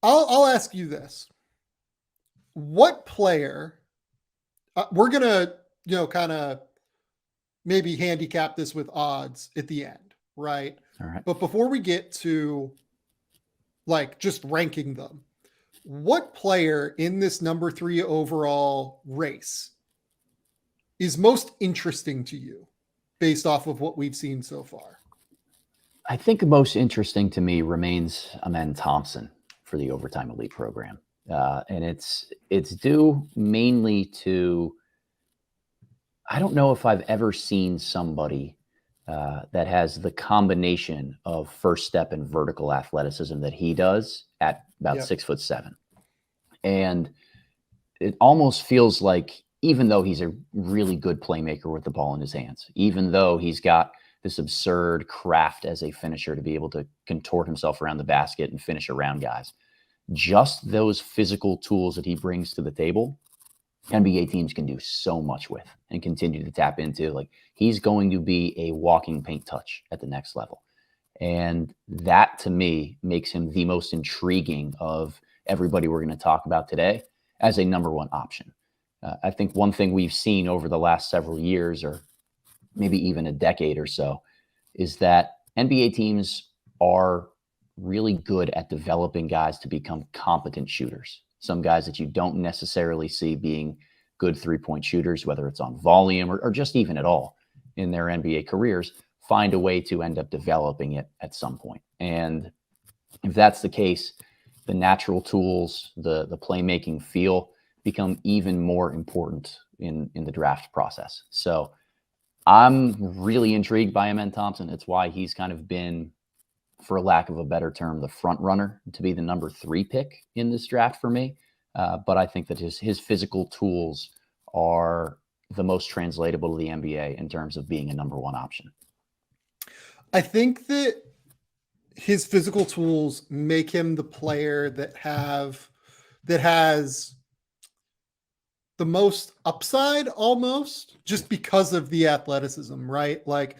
I'll ask you this. What player, we're going to, kind of maybe handicap this with odds at the end, right? All right. But before we get to like just ranking them, what player in this number 3 overall race is most interesting to you based off of what we've seen so far? I think most interesting to me remains Amen Thompson for the Overtime Elite program. And it's due mainly to, I don't know if I've ever seen somebody that has the combination of first step and vertical athleticism that he does at about 6'7". And it almost feels like, even though he's a really good playmaker with the ball in his hands, even though he's got this absurd craft as a finisher to be able to contort himself around the basket and finish around guys, just those physical tools that he brings to the table, NBA teams can do so much with and continue to tap into. Like, he's going to be a walking paint touch at the next level. And that, to me, makes him the most intriguing of everybody we're going to talk about today as a number one option. I think one thing we've seen over the last several years, or maybe even a decade or so, is that NBA teams are really good at developing guys to become competent shooters. Some guys that you don't necessarily see being good three-point shooters, whether it's on volume or just even at all in their NBA careers, find a way to end up developing it at some point. And if that's the case, the natural tools, the playmaking feel become even more important in the draft process. So I'm really intrigued by Amen Thompson. It's why he's kind of been, for lack of a better term, the front runner to be the number 3 pick in this draft for me. But I think that his physical tools are the most translatable to the NBA in terms of being a number 1 option. I think that his physical tools make him the player that has the most upside, almost, just because of the athleticism, right? Like,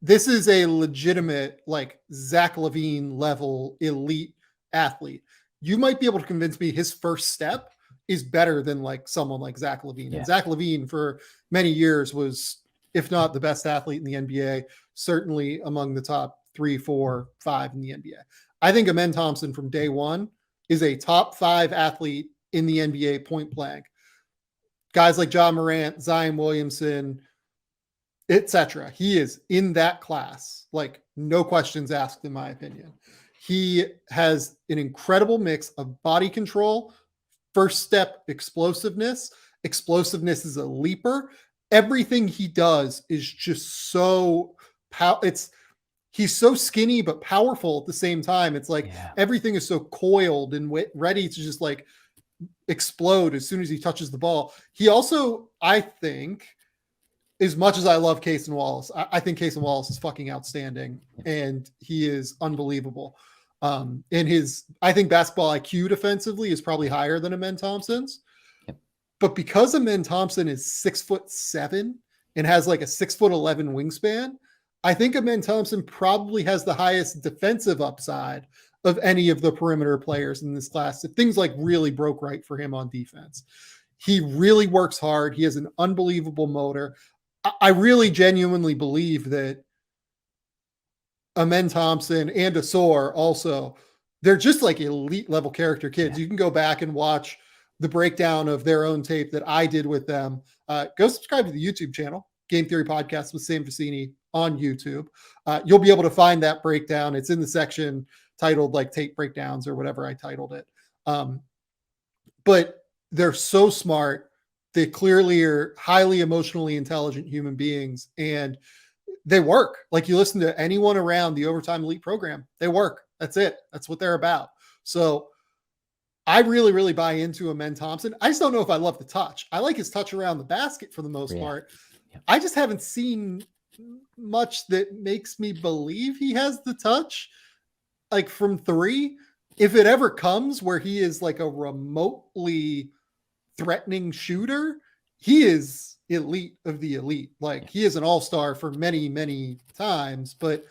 this is a legitimate, like, Zach LaVine level elite athlete. You might be able to convince me his first step is better than like someone like Zach LaVine. Yeah. And Zach LaVine for many years was, if not the best athlete in the NBA, certainly among the top 3, 4, 5 in the NBA. I think Amen Thompson from day one is a top 5 athlete in the NBA point blank. Guys like Ja Morant, Zion Williamson, etc. He is in that class, like, no questions asked, in my opinion. He has an incredible mix of body control, first step explosiveness. Explosiveness is a leaper. Everything he does is just so he's so skinny but powerful at the same time. It's like everything is so coiled and ready to just like explode as soon as he touches the ball. He also, I think, as much as I love Cason Wallace, I think Cason Wallace is fucking outstanding, and he is unbelievable. I think basketball IQ defensively is probably higher than Amen Thompson's. But because Amen Thompson is 6'7" and has like a 6'11" wingspan, I think Amen Thompson probably has the highest defensive upside of any of the perimeter players in this class. If things like really broke right for him on defense, he really works hard. He has an unbelievable motor. I really genuinely believe that Amen Thompson and Ausar also, they're just like elite level character kids. You can go back and watch the breakdown of their own tape that I did with them. Go subscribe to the YouTube channel, Game Theory Podcast with Sam Vecenie on YouTube. You'll be able to find that breakdown. It's in the section titled like tape breakdowns or whatever I titled it. But they're so smart. They clearly are highly emotionally intelligent human beings, and they work. Like, you listen to anyone around the Overtime Elite program, they work. That's it. That's what they're about. So I really, really buy into Amen Thompson. I just don't know if I love the touch. I like his touch around the basket for the most part. I just haven't seen much that makes me believe he has the touch, like from 3. If it ever comes where he is like a remotely threatening shooter, he is elite of the elite. Like, he is an all-star for many, many times. But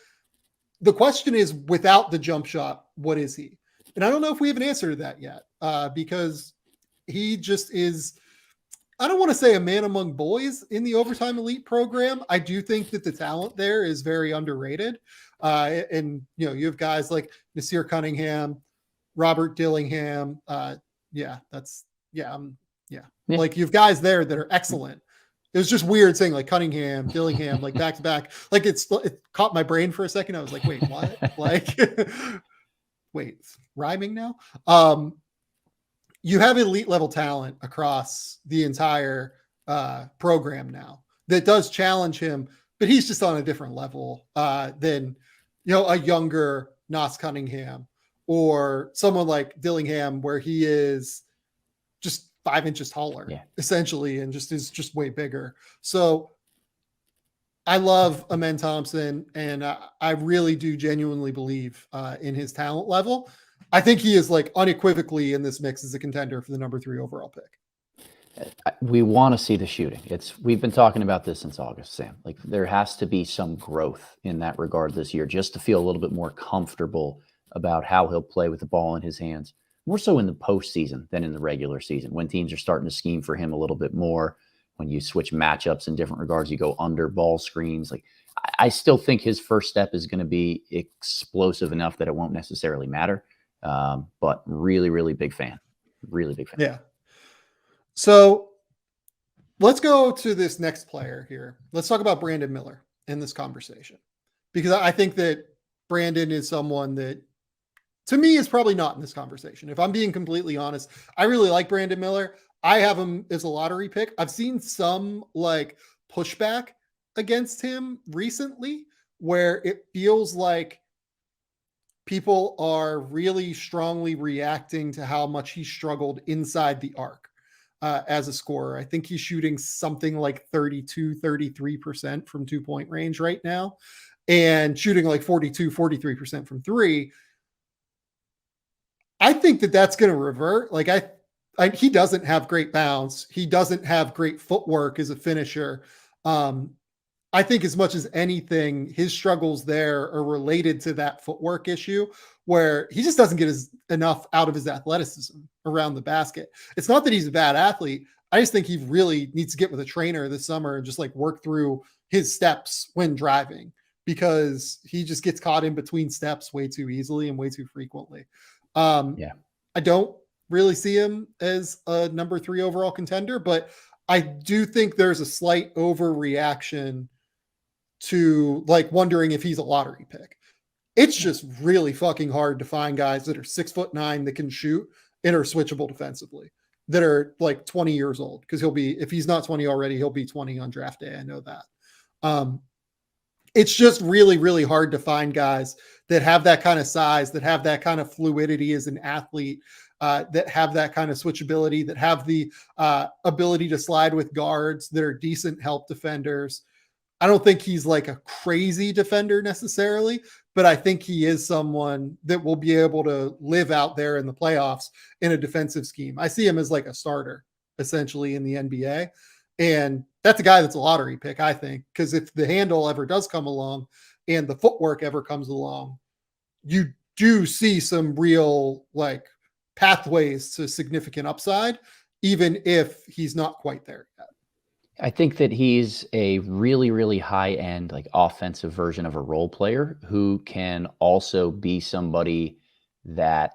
the question is, without the jump shot, what is he? And I don't know if we have an answer to that yet, because he just is, I don't want to say a man among boys in the Overtime Elite program. I do think that the talent there is very underrated. And, you have guys like Nasir Cunningham, Robert Dillingham. Yeah. Like you have guys there that are excellent. It was just weird saying like Cunningham, Dillingham, like back to back. Like it caught my brain for a second. I was like, wait, what? Like, wait, it's rhyming now? You have elite level talent across the entire program now that does challenge him, but he's just on a different level than, a younger Nas Cunningham or someone like Dillingham, where he is just 5 inches taller, essentially, and is just way bigger. So I love Amen Thompson, and I really do genuinely believe in his talent level. I think he is like unequivocally in this mix as a contender for the number 3 overall pick. We want to see the shooting. We've been talking about this since August, Sam. Like there has to be some growth in that regard this year, just to feel a little bit more comfortable about how he'll play with the ball in his hands. More so in the postseason than in the regular season, when teams are starting to scheme for him a little bit more. When you switch matchups in different regards, you go under ball screens. Like I still think his first step is going to be explosive enough that it won't necessarily matter. But really, really big fan. Really big fan. Yeah. So let's go to this next player here. Let's talk about Brandon Miller in this conversation, because I think that Brandon is someone that, to me, is probably not in this conversation. If I'm being completely honest, I really like Brandon Miller. I have him as a lottery pick. I've seen some like pushback against him recently where it feels like people are really strongly reacting to how much he struggled inside the arc as a scorer. I think he's shooting something like 33% from 2-point range right now, and shooting like 43% from 3. I think that that's going to revert. Like he doesn't have great bounce. He doesn't have great footwork as a finisher. I think as much as anything, his struggles there are related to that footwork issue, where he just doesn't get enough out of his athleticism around the basket. It's not that he's a bad athlete. I just think he really needs to get with a trainer this summer and just like work through his steps when driving, because he just gets caught in between steps way too easily and way too frequently. I don't really see him as a number 3 overall contender, but I do think there's a slight overreaction to like wondering if he's a lottery pick. It's just really fucking hard to find guys that are 6'9" that can shoot and are switchable defensively, that are like 20 years old. Cause if he's not 20 already, he'll be 20 on draft day. I know that. It's just really, really hard to find guys that have that kind of size, that have that kind of fluidity as an athlete, that have that kind of switchability, that have the ability to slide with guards, that are decent help defenders. I don't think he's like a crazy defender necessarily, but I think he is someone that will be able to live out there in the playoffs in a defensive scheme. I see him as like a starter essentially in the NBA. And that's a guy that's a lottery pick, I think, because if the handle ever does come along and the footwork ever comes along, you do see some real like pathways to significant upside, even if he's not quite there yet. I think that he's a really, really high end, like offensive version of a role player who can also be somebody that,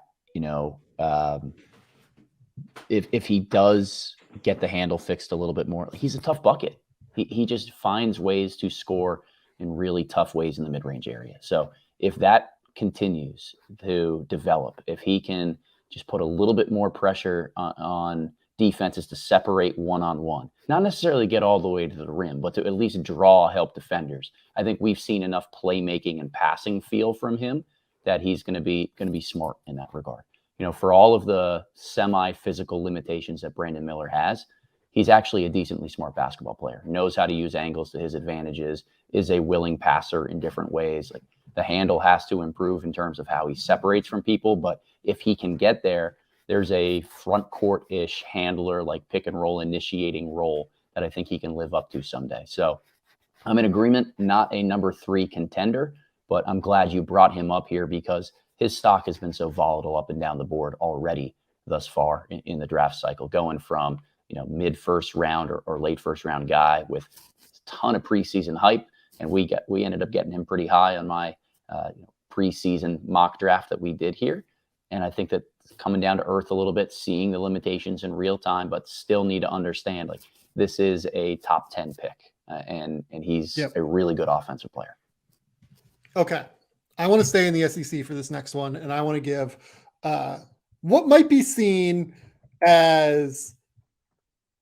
if he does get the handle fixed a little bit more, he's a tough bucket. He just finds ways to score in really tough ways in the mid-range area. So if that continues to develop, if he can just put a little bit more pressure on defenses to separate one-on-one, not necessarily get all the way to the rim, but to at least draw help defenders. I think we've seen enough playmaking and passing feel from him that he's going to be smart in that regard. For all of the semi-physical limitations that Brandon Miller has, he's actually a decently smart basketball player, knows how to use angles to his advantages, is a willing passer in different ways. Like the handle has to improve in terms of how he separates from people, but if he can get there, there's a front court-ish handler, like pick and roll initiating role that I think he can live up to someday. So I'm in agreement, not a number 3 contender, but I'm glad you brought him up here because his stock has been so volatile up and down the board already thus far in the draft cycle, going from, mid first round or late first round guy with a ton of preseason hype. And we ended up getting him pretty high on my preseason mock draft that we did here. And I think that coming down to earth a little bit, seeing the limitations in real time, but still need to understand, like, this is a top 10 pick, and he's a really good offensive player. Okay. I want to stay in the SEC for this next one, and I want to give what might be seen as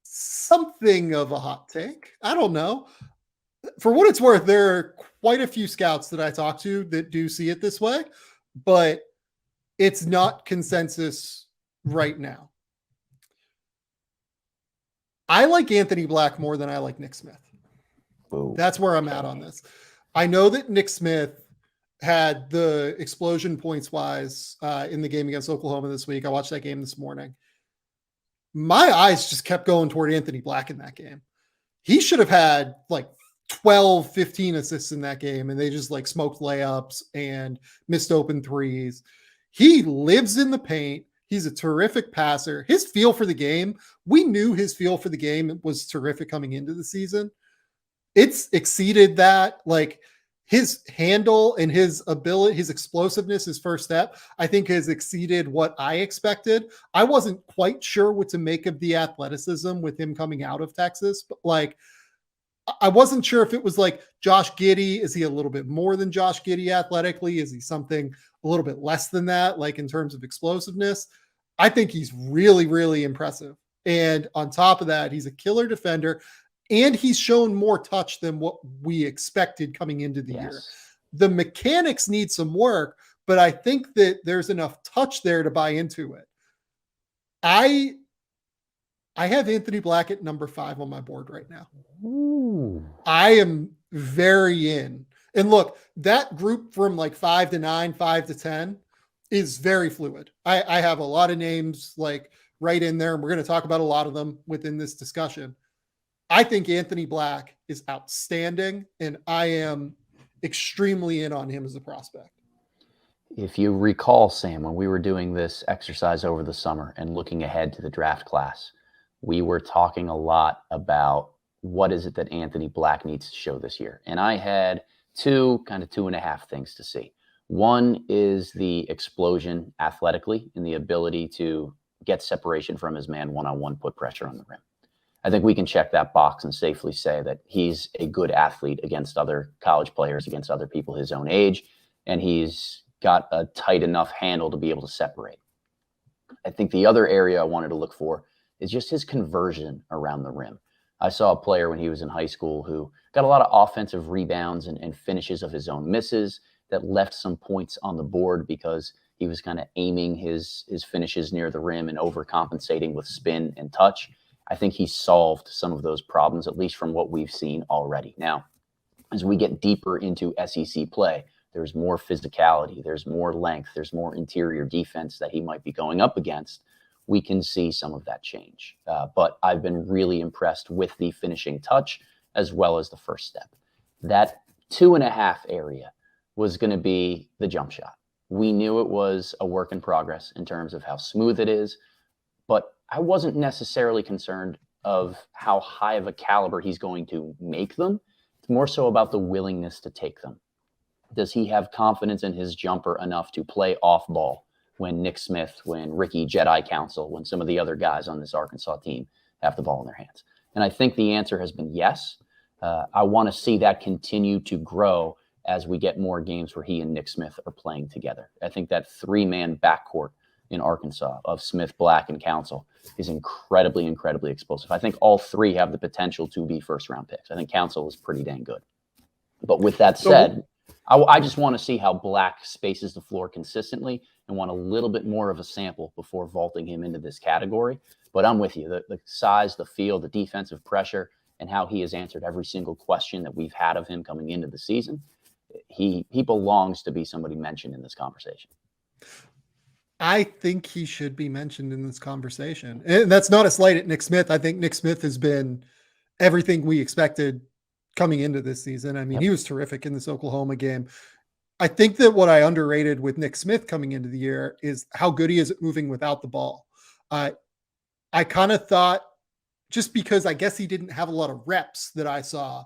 something of a hot take. I don't know. For what it's worth, there are quite a few scouts that I talk to that do see it this way, but it's not consensus right now. I like Anthony Black more than I like Nick Smith. Ooh. That's where I'm at on this. I know that Nick Smith had the explosion points wise in the game against Oklahoma this week. I watched that game this morning. My eyes just kept going toward Anthony Black in that game. He should have had like 12, 15 assists in that game, and they just like smoked layups and missed open threes. He lives in the paint. He's a terrific passer. His feel for the game, we knew his feel for the game was terrific coming into the season. It's exceeded that. Like, his handle and his ability, his explosiveness, his first step, I think has exceeded what I expected. I wasn't quite sure what to make of the athleticism with him coming out of Texas, but like, I wasn't sure if it was like Josh Giddey. Is he a little bit more than Josh Giddey athletically? Is he something a little bit less than that, like in terms of explosiveness? I think he's really, really impressive. And on top of that, he's a killer defender, and he's shown more touch than what we expected coming into the year. The mechanics need some work, but I think that there's enough touch there to buy into it. I have Anthony Black at number 5 on my board right now. Ooh. I am very in. And look, that group from like 5 to 9, 5 to 10 is very fluid. I have a lot of names like right in there, and we're going to talk about a lot of them within this discussion. I think Anthony Black is outstanding, and I am extremely in on him as a prospect. If you recall, Sam, when we were doing this exercise over the summer and looking ahead to the draft class, we were talking a lot about what is it that Anthony Black needs to show this year. And I had two and a half things to see. One is the explosion athletically and the ability to get separation from his man one-on-one, put pressure on the rim. I think we can check that box and safely say that he's a good athlete against other college players, against other people his own age, and he's got a tight enough handle to be able to separate. I think the other area I wanted to look for is just his conversion around the rim. I saw a player when he was in high school who got a lot of offensive rebounds and finishes of his own misses that left some points on the board because he was kind of aiming his finishes near the rim and overcompensating with spin and touch. I think he solved some of those problems, at least from what we've seen already. Now, as we get deeper into SEC play, there's more physicality, there's more length, there's more interior defense that he might be going up against. We can see some of that change. But I've been really impressed with the finishing touch as well as the first step. That 2.5 area was going to be the jump shot. We knew it was a work in progress in terms of how smooth it is, but I wasn't necessarily concerned of how high of a caliber he's going to make them. It's more so about the willingness to take them. Does he have confidence in his jumper enough to play off ball when Nick Smith, when Ricky Jedi Council, when some of the other guys on this Arkansas team have the ball in their hands? And I think the answer has been yes. I want to see that continue to grow as we get more games where he and Nick Smith are playing together. I think that 3-man backcourt in Arkansas of Smith, Black, and Council is incredibly, incredibly explosive. I think all 3 have the potential to be first-round picks. I think Council is pretty dang good. But with that said, I just want to see how Black spaces the floor consistently and want a little bit more of a sample before vaulting him into this category. But I'm with you. The size, the feel, the defensive pressure, and how he has answered every single question that we've had of him coming into the season, he belongs to be somebody mentioned in this conversation. I think he should be mentioned in this conversation. And that's not a slight at Nick Smith. I think Nick Smith has been everything we expected coming into this season. I mean, He was terrific in this Oklahoma game. I think that what I underrated with Nick Smith coming into the year is how good he is at moving without the ball. I kind of thought, just because I guess he didn't have a lot of reps that I saw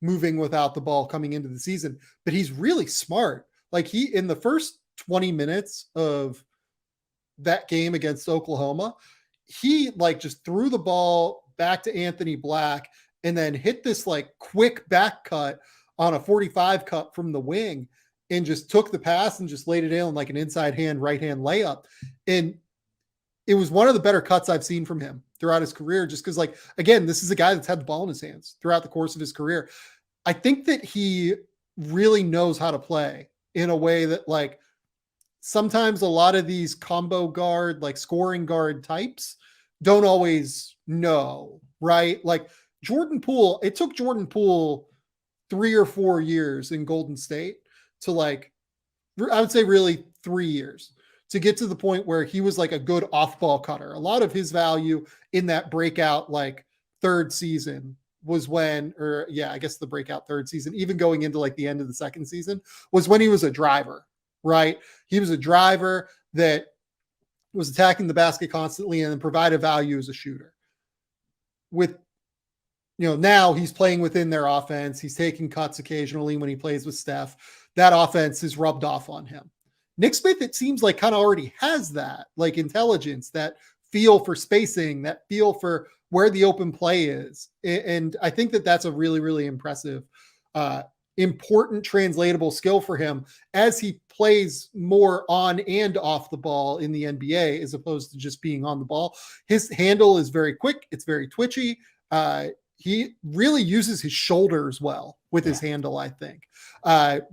moving without the ball coming into the season, but he's really smart. Like, he, in the first 20 minutes of that game against Oklahoma, he like just threw the ball back to Anthony Black and then hit this like quick back cut on a 45 cut from the wing and just took the pass and just laid it in like an inside hand, right hand layup. And it was one of the better cuts I've seen from him throughout his career, just because, like, again, this is a guy that's had the ball in his hands throughout the course of his career. I think that he really knows how to play in a way that, like, sometimes a lot of these combo guard, like scoring guard types don't always know, right? Like Jordan Poole, it took Jordan Poole 3 or 4 years in Golden State to, like, I would say really 3 years to get to the point where he was like a good off-ball cutter. A lot of his value in that breakout, like, third season was when, or yeah, I guess the breakout third season, even going into like the end of the second season, was when he was a driver, right? He was a driver that was attacking the basket constantly and then provided value as a shooter. With, now he's playing within their offense. He's taking cuts occasionally when he plays with Steph. That offense is rubbed off on him. Nick Smith, it seems like, kind of already has that, like, intelligence, that feel for spacing, that feel for where the open play is. And I think that that's a really, really impressive, important translatable skill for him as he plays more on and off the ball in the NBA, as opposed to just being on the ball. His handle is very quick. It's very twitchy. He really uses his shoulders well with his handle, I think.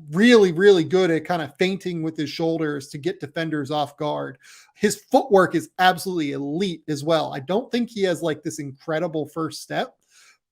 Really, really good at kind of feinting with his shoulders to get defenders off guard. His footwork is absolutely elite as well. I don't think he has like this incredible first step,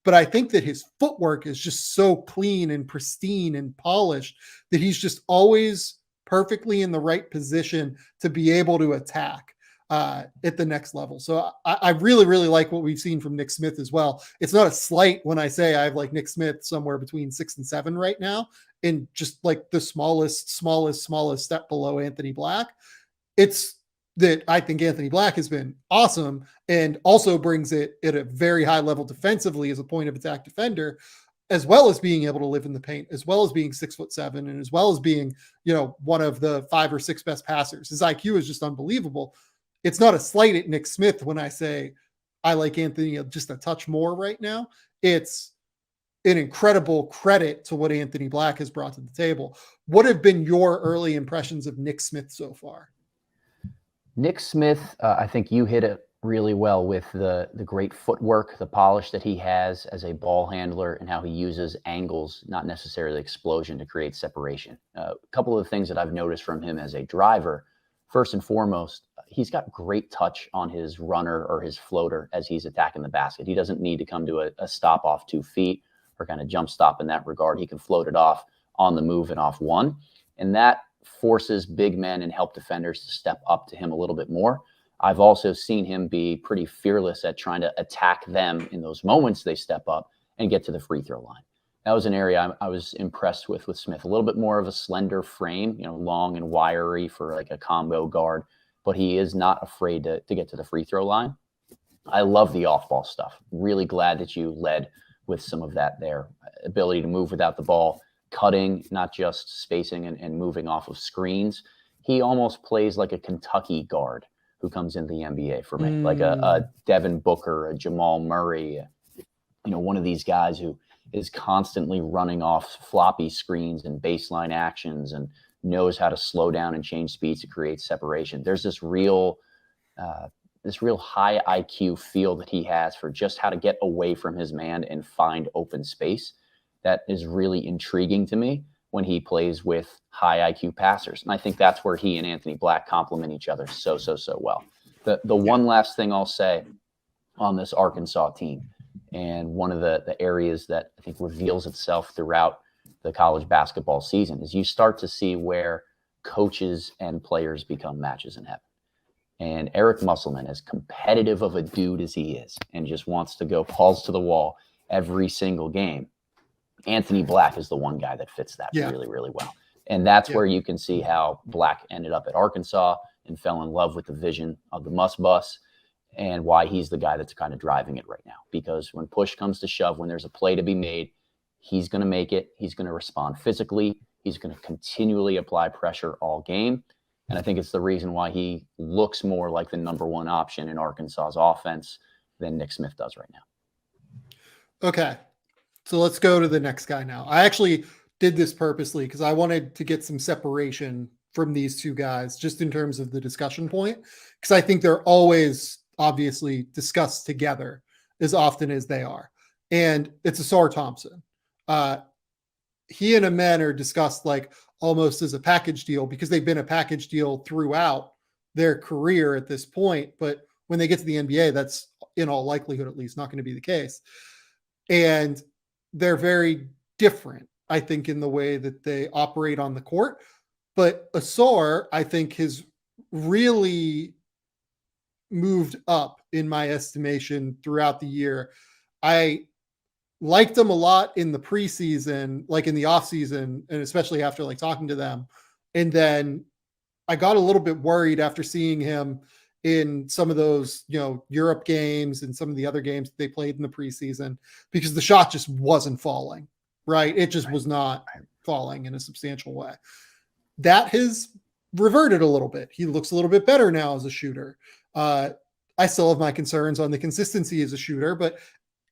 but I think that his footwork is just so clean and pristine and polished that he's just always perfectly in the right position to be able to attack at the next level. So I really, really like what we've seen from Nick Smith as well. It's not a slight when I say I have like Nick Smith somewhere between 6 and 7 right now, and just like the smallest step below Anthony Black. It's that I think Anthony Black has been awesome and also brings it at a very high level defensively as a point of attack defender, as well as being able to live in the paint, as well as being 6'7", and as well as being, one of the 5 or 6 best passers. His IQ is just unbelievable. It's not a slight at Nick Smith when I say I like Anthony just a touch more right now. It's an incredible credit to what Anthony Black has brought to the table. What have been your early impressions of Nick Smith so far? Nick Smith, I think you hit it really well with the great footwork, the polish that he has as a ball handler, and how he uses angles, not necessarily explosion, to create separation. A couple of the things that I've noticed from him as a driver, first and foremost, he's got great touch on his runner or his floater as he's attacking the basket. He doesn't need to come to a stop off 2 feet or kind of jump stop in that regard. He can float it off on the move and off one. And that forces big men and help defenders to step up to him a little bit more. I've also seen him be pretty fearless at trying to attack them in those moments they step up and get to the free throw line. That was an area I was impressed with Smith. A little bit more of a slender frame, long and wiry for like a combo guard, but he is not afraid to get to the free throw line. I love the off-ball stuff. Really glad that you led with some of that there. Ability to move without the ball, cutting, not just spacing and moving off of screens. He almost plays like a Kentucky guard who comes in the NBA for me, like a Devin Booker, a Jamal Murray, one of these guys who is constantly running off floppy screens and baseline actions and knows how to slow down and change speeds to create separation. There's this real high IQ feel that he has for just how to get away from his man and find open space. That is really intriguing to me when he plays with high IQ passers. And I think that's where he and Anthony Black complement each other so well. The one last thing I'll say on this Arkansas team, and one of the areas that I think reveals itself throughout the college basketball season, is you start to see where coaches and players become matches in heaven. And Eric Musselman, as competitive of a dude as he is, and just wants to go balls to the wall every single game, Anthony Black is the one guy that fits that really, really well. And that's where you can see how Black ended up at Arkansas and fell in love with the vision of the Muss Bus, and why he's the guy that's kind of driving it right now. Because when push comes to shove, when there's a play to be made, he's going to make it. He's going to respond physically. He's going to continually apply pressure all game. And I think it's the reason why he looks more like the number one option in Arkansas's offense than Nick Smith does right now. Okay. So let's go to the next guy now. I actually did this purposely because I wanted to get some separation from these two guys just in terms of the discussion point, because I think they're always obviously discussed together as often as they are. And it's Ausar Thompson. He and Amen are discussed like almost as a package deal because they've been a package deal throughout their career at this point. But when they get to the NBA, that's in all likelihood, at least, not going to be the case. And they're very different, I think, in the way that they operate on the court. But Ausar, I think, has really moved up in my estimation throughout the year. I liked him a lot in the preseason, like in the offseason, and especially after like talking to them. And then I got a little bit worried after seeing him in some of those, Europe games and some of the other games that they played in the preseason, because the shot just wasn't falling, right? It just was not falling in a substantial way. That has reverted a little bit. He looks a little bit better now as a shooter. I still have my concerns on the consistency as a shooter, but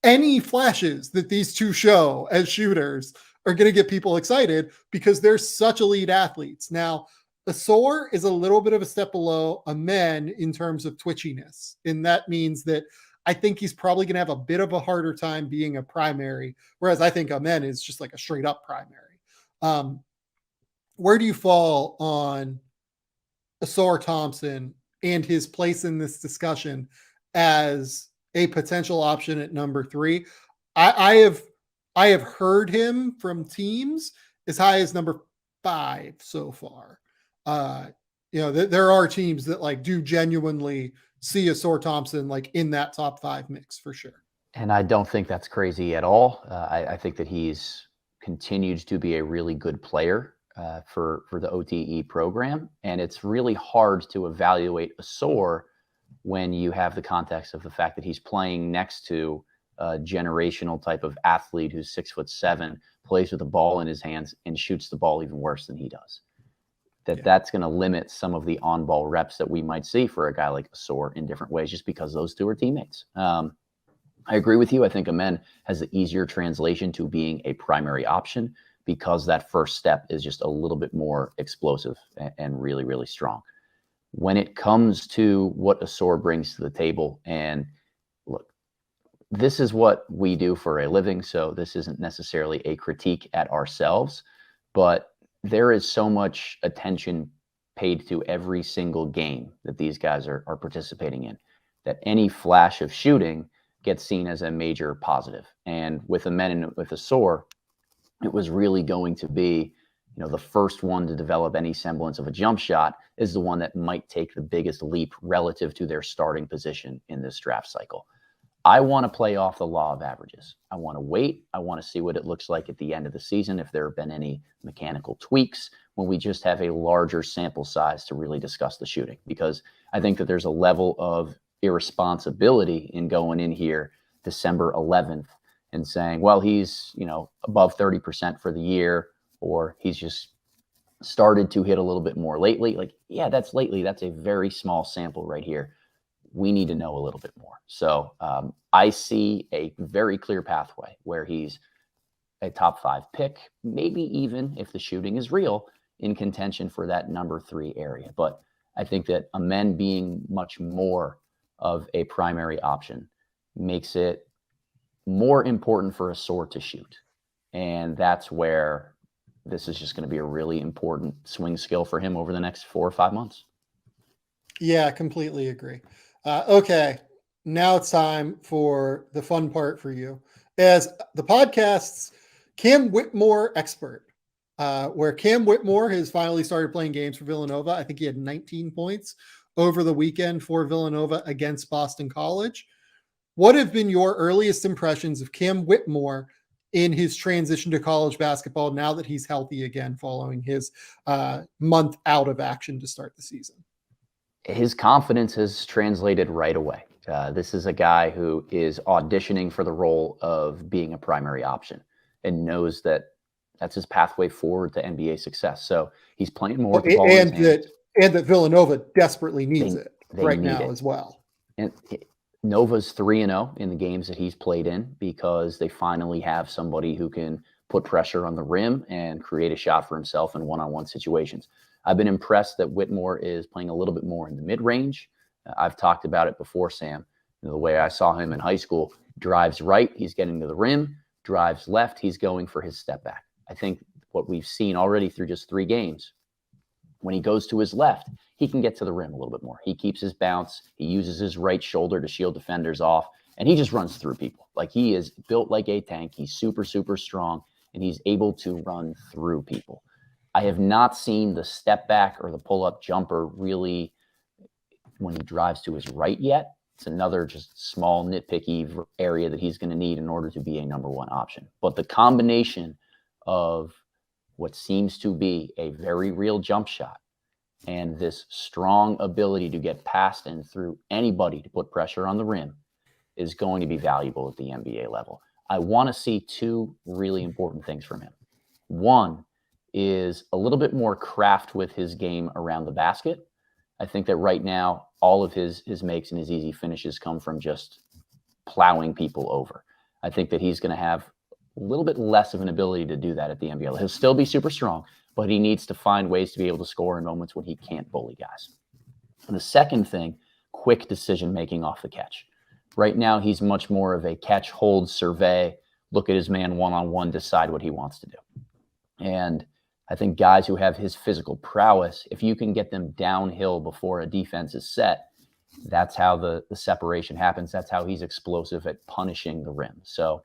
any flashes that these two show as shooters are going to get people excited because they're such elite athletes. Now, Ausar is a little bit of a step below Amen in terms of twitchiness. And that means that I think he's probably going to have a bit of a harder time being a primary, whereas I think Amen is just like a straight up primary. Where do you fall on Ausar Thompson and his place in this discussion as a potential option at number 3? I have heard him from teams as high as number 5 so far. There are teams that like do genuinely see Ausar Thompson like in that top 5 mix for sure. And I don't think that's crazy at all. I think that he's continued to be a really good player for the OTE program. And it's really hard to evaluate Ausar when you have the context of the fact that he's playing next to a generational type of athlete who's 6'7", plays with the ball in his hands and shoots the ball even worse than he does. That's going to limit some of the on-ball reps that we might see for a guy like Ausar in different ways, just because those two are teammates. I agree with you. I think Amen has the easier translation to being a primary option because that first step is just a little bit more explosive and really, really strong. When it comes to what Ausar brings to the table, and look, this is what we do for a living, so this isn't necessarily a critique at ourselves, but there is so much attention paid to every single game that these guys are participating in, that any flash of shooting gets seen as a major positive. And with Amen and with Ausar, it was really going to be, the first one to develop any semblance of a jump shot is the one that might take the biggest leap relative to their starting position in this draft cycle. I want to play off the law of averages. I want to wait. I want to see what it looks like at the end of the season, if there have been any mechanical tweaks, when we just have a larger sample size to really discuss the shooting. Because I think that there's a level of irresponsibility in going in here December 11th and saying, well, he's, above 30% for the year, or he's just started to hit a little bit more lately. Like, yeah, that's lately. That's a very small sample right here. We need to know a little bit more. So I see a very clear pathway where he's a top 5 pick, maybe even if the shooting is real, in contention for that number 3 area. But I think that Amen being much more of a primary option makes it more important for Ausar to shoot. And that's where this is just going to be a really important swing skill for him over the next 4 or 5 months. Yeah, I completely agree. Okay, now it's time for the fun part for you. As the podcast's Cam Whitmore expert, where Cam Whitmore has finally started playing games for Villanova. I think he had 19 points over the weekend for Villanova against Boston College. What have been your earliest impressions of Cam Whitmore in his transition to college basketball now that he's healthy again following his month out of action to start the season? His confidence has translated right away. This is a guy who is auditioning for the role of being a primary option and knows that that's his pathway forward to NBA success. So he's playing more with the ball in his hands. And that Villanova desperately needs they right need now it as well. And Nova's 3-0 in the games that he's played in because they finally have somebody who can put pressure on the rim and create a shot for himself in one-on-one situations. I've been impressed that Whitmore is playing a little bit more in the mid-range. I've talked about it before, Sam. The way I saw him in high school, drives right, he's getting to the rim, drives left, he's going for his step back. I think what we've seen already through just 3 games, when he goes to his left, he can get to the rim a little bit more. He keeps his bounce. He uses his right shoulder to shield defenders off, and he just runs through people. Like, he is built like a tank. He's super, super strong, and he's able to run through people. I have not seen the step back or the pull-up jumper really when he drives to his right yet. It's another just small nitpicky area that he's going to need in order to be a number 1 option. But the combination of what seems to be a very real jump shot and this strong ability to get past and through anybody to put pressure on the rim is going to be valuable at the NBA level. I want to see 2 really important things from him. One is a little bit more craft with his game around the basket. I think that right now, all of his makes and his easy finishes come from just plowing people over. I think that he's going to have a little bit less of an ability to do that at the NBA level. He'll still be super strong, but he needs to find ways to be able to score in moments when he can't bully guys. And the second thing, quick decision-making off the catch. Right now, he's much more of a catch, hold, survey, look at his man one-on-one, decide what he wants to do. And I think guys who have his physical prowess, if you can get them downhill before a defense is set, that's how the separation happens. That's how he's explosive at punishing the rim. So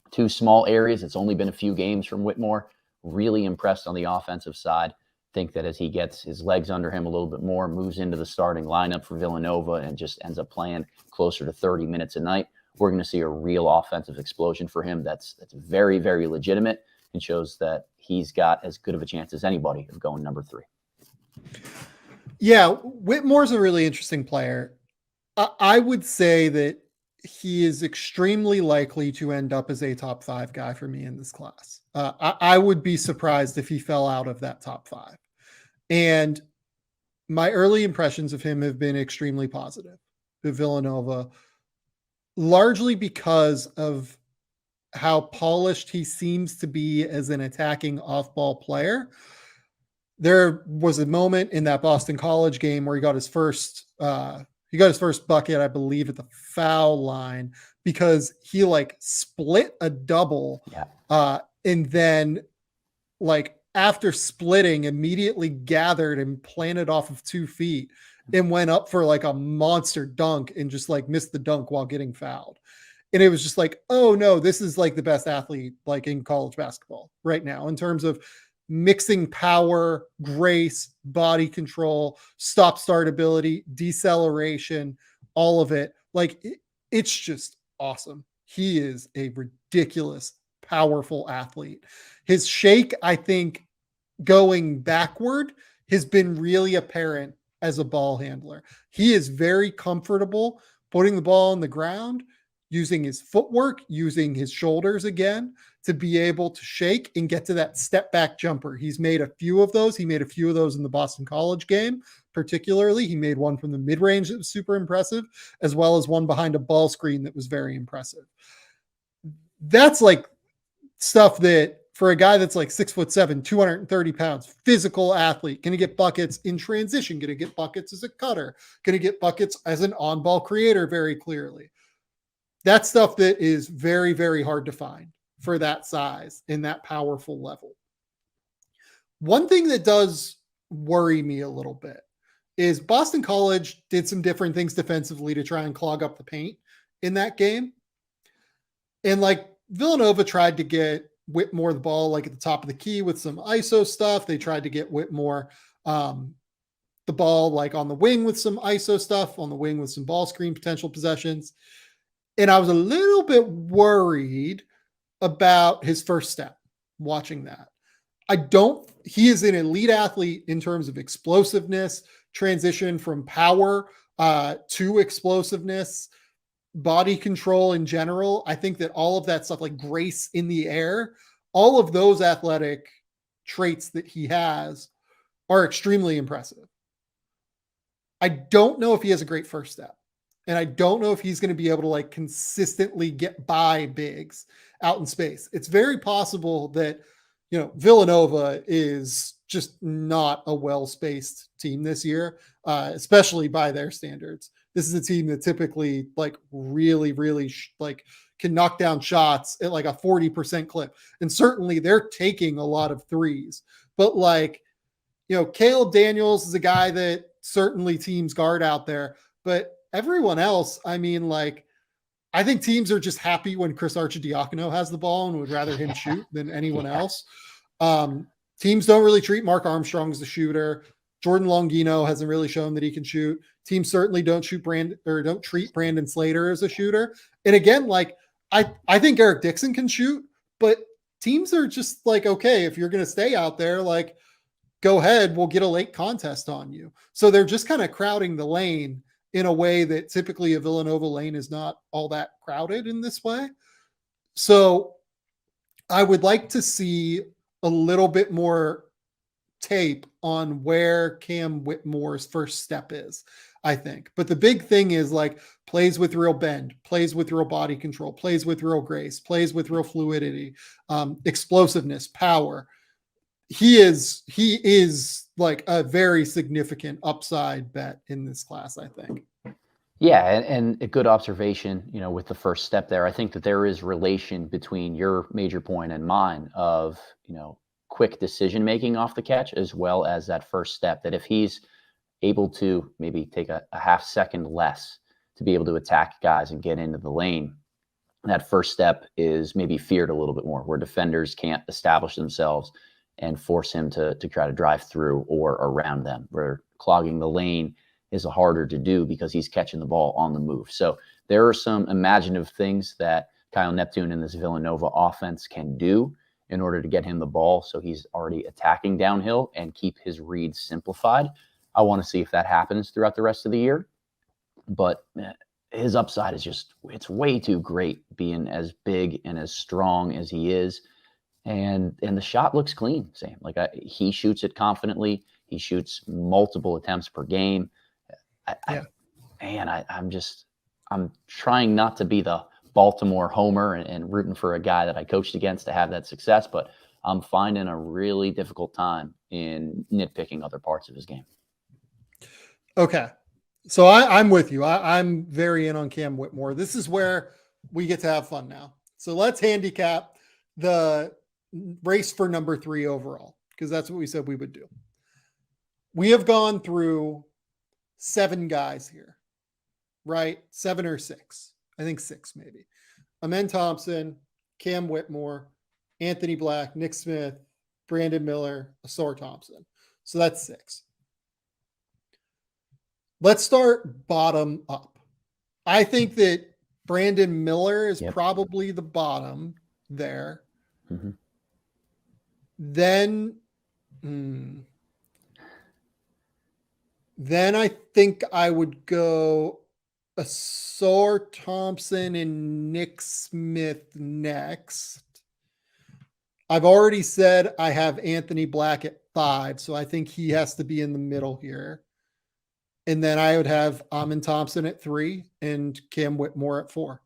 2 small areas. It's only been a few games from Whitmore. Really impressed on the offensive side. Think that as he gets his legs under him a little bit more, moves into the starting lineup for Villanova and just ends up playing closer to 30 minutes a night, we're going to see a real offensive explosion for him. That's very, very legitimate and shows that he's got as good of a chance as anybody of going number 3. Yeah, Whitmore's a really interesting player. I would say that he is extremely likely to end up as a top 5 guy for me in this class. I would be surprised if he fell out of that top 5. And my early impressions of him have been extremely positive at Villanova, largely because of how polished he seems to be as an attacking off-ball player. There was a moment in that Boston College game where he got his first bucket, I believe, at the foul line because he like split a double. Yeah. And then like after splitting immediately gathered and planted off of 2 feet and went up for like a monster dunk and just like missed the dunk while getting fouled. And it was just like, oh no, this is like the best athlete like in college basketball right now in terms of mixing power, grace, body control, stop-start ability, deceleration, all of it. Like it's just awesome. He is a ridiculous, powerful athlete. His shake, I think, going backward has been really apparent as a ball handler. He is very comfortable putting the ball on the ground, using his footwork, using his shoulders again to be able to shake and get to that step back jumper. He's made a few of those. He made a few of those in the Boston College game, particularly. He made one from the mid-range that was super impressive, as well as one behind a ball screen that was very impressive. That's like stuff that for a guy that's like 6'7", 230 pounds, physical athlete, going to get buckets in transition, going to get buckets as a cutter, going to get buckets as an on-ball creator very clearly. That's stuff that is very, very hard to find for that size and that powerful level. One thing that does worry me a little bit is Boston College did some different things defensively to try and clog up the paint in that game. And like Villanova tried to get Whitmore the ball like at the top of the key with some ISO stuff. They tried to get Whitmore the ball like on the wing with some ISO stuff, on the wing with some ball screen potential possessions. And I was a little bit worried about his first step watching that. He is an elite athlete in terms of explosiveness, transition from power to explosiveness, body control in general. I think that all of that stuff, like grace in the air, all of those athletic traits that he has are extremely impressive. I don't know if he has a great first step. And I don't know if he's going to be able to like consistently get by bigs out in space. It's very possible that, Villanova is just not a well-spaced team this year, especially by their standards. This is a team that typically like really, really can knock down shots at like a 40% clip. And certainly they're taking a lot of threes, but like, Caleb Daniels is a guy that certainly teams guard out there, but everyone else, I mean, like, I think teams are just happy when Chris Arcidiacono has the ball and would rather him shoot than anyone else. Teams don't really treat Mark Armstrong as a shooter. Jordan Longino hasn't really shown that he can shoot. Teams certainly don't treat Brandon Slater as a shooter. And again, like I think Eric Dixon can shoot, but teams are just like, okay, if you're going to stay out there, like go ahead, we'll get a late contest on you. So they're just kind of crowding the lane in a way that typically a Villanova lane is not all that crowded in this way. So I would like to see a little bit more tape on where Cam Whitmore's first step is, I think. But the big thing is like plays with real bend, plays with real body control, plays with real grace, plays with real fluidity, explosiveness, power. He is like a very significant upside bet in this class, I think. Yeah, and a good observation, with the first step there. I think that there is relation between your major point and mine of, quick decision making off the catch, as well as that first step, that if he's able to maybe take a half second less to be able to attack guys and get into the lane, that first step is maybe feared a little bit more, where defenders can't establish themselves and force him to try to drive through or around them, where clogging the lane is harder to do because he's catching the ball on the move. So there are some imaginative things that Kyle Neptune and this Villanova offense can do in order to get him the ball so he's already attacking downhill and keep his reads simplified. I want to see if that happens throughout the rest of the year. But his upside is it's way too great being as big and as strong as he is. And the shot looks clean, Sam. Like he shoots it confidently. He shoots multiple attempts per game. I'm trying not to be the Baltimore homer and rooting for a guy that I coached against to have that success, but I'm finding a really difficult time in nitpicking other parts of his game. Okay. So I'm with you. I'm very in on Cam Whitmore. This is where we get to have fun now. So let's handicap the race for number 3 overall, because that's what we said we would do. We have gone through 7 guys here, right? 7 or 6. I think 6 maybe. Amen Thompson, Cam Whitmore, Anthony Black, Nick Smith, Brandon Miller, Ausar Thompson. So that's 6. Let's start bottom up. I think that Brandon Miller is probably the bottom there. Mm-hmm. Then I think I would go Ausar Thompson and Nick Smith next. I've already said I have Anthony Black at 5, so I think he has to be in the middle here. And then I would have Amen Thompson at 3 and Cam Whitmore at 4.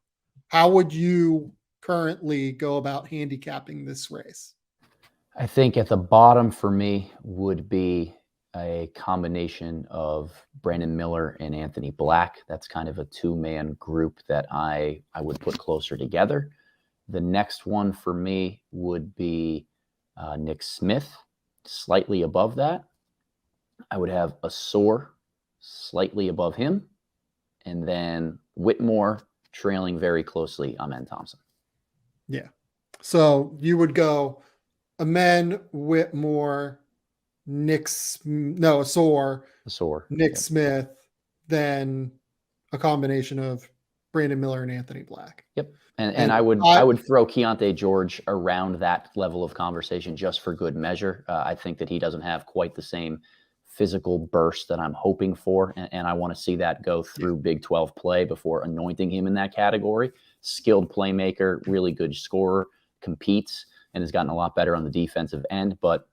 How would you currently go about handicapping this race? I think at the bottom for me would be a combination of Brandon Miller and Anthony Black. That's kind of a 2-man group that I would put closer together. The next one for me would be Nick Smith, slightly above that. I would have Ausar slightly above him, and then Whitmore trailing very closely Amen Thompson. Yeah. So you would go Amen, Whitmore, Ausar, Ausar, Nick Smith, then a combination of Brandon Miller and Anthony Black. Yep. And I would throw Keontae George around that level of conversation just for good measure. I think that he doesn't have quite the same physical burst that I'm hoping for, and I want to see that go through Big 12 play before anointing him in that category. Skilled playmaker, really good scorer, competes, and has gotten a lot better on the defensive end. But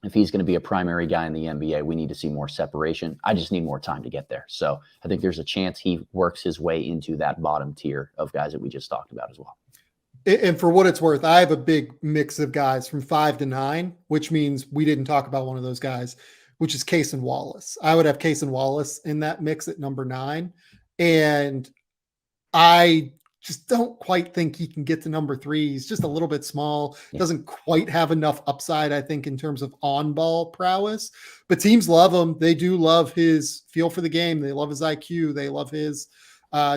if he's going to be a primary guy in the NBA, we need to see more separation. I just need more time to get there. So I think there's a chance he works his way into that bottom tier of guys that we just talked about as well. And for what it's worth, I have a big mix of guys from 5 to 9, which means we didn't talk about one of those guys, which is Cason Wallace. I would have Cason Wallace in that mix at number 9. And I just don't quite think he can get to number 3. He's just a little bit small, doesn't quite have enough upside, I think, in terms of on-ball prowess. But teams love him. They do love his feel for the game. They love his IQ. They love his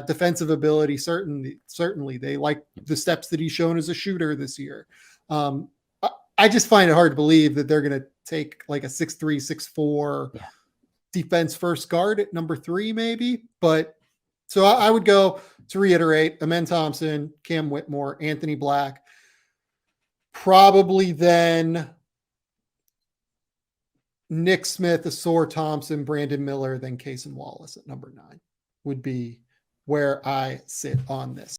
defensive ability. Certainly. They like the steps that he's shown as a shooter this year. I just find it hard to believe that they're going to take like a 6'3", 6'4" defense first guard at number 3, maybe. But so I would go, to reiterate, Amen Thompson, Cam Whitmore, Anthony Black, probably then Nick Smith, Ausar Thompson, Brandon Miller, then Cason Wallace at number 9 would be where I sit on this.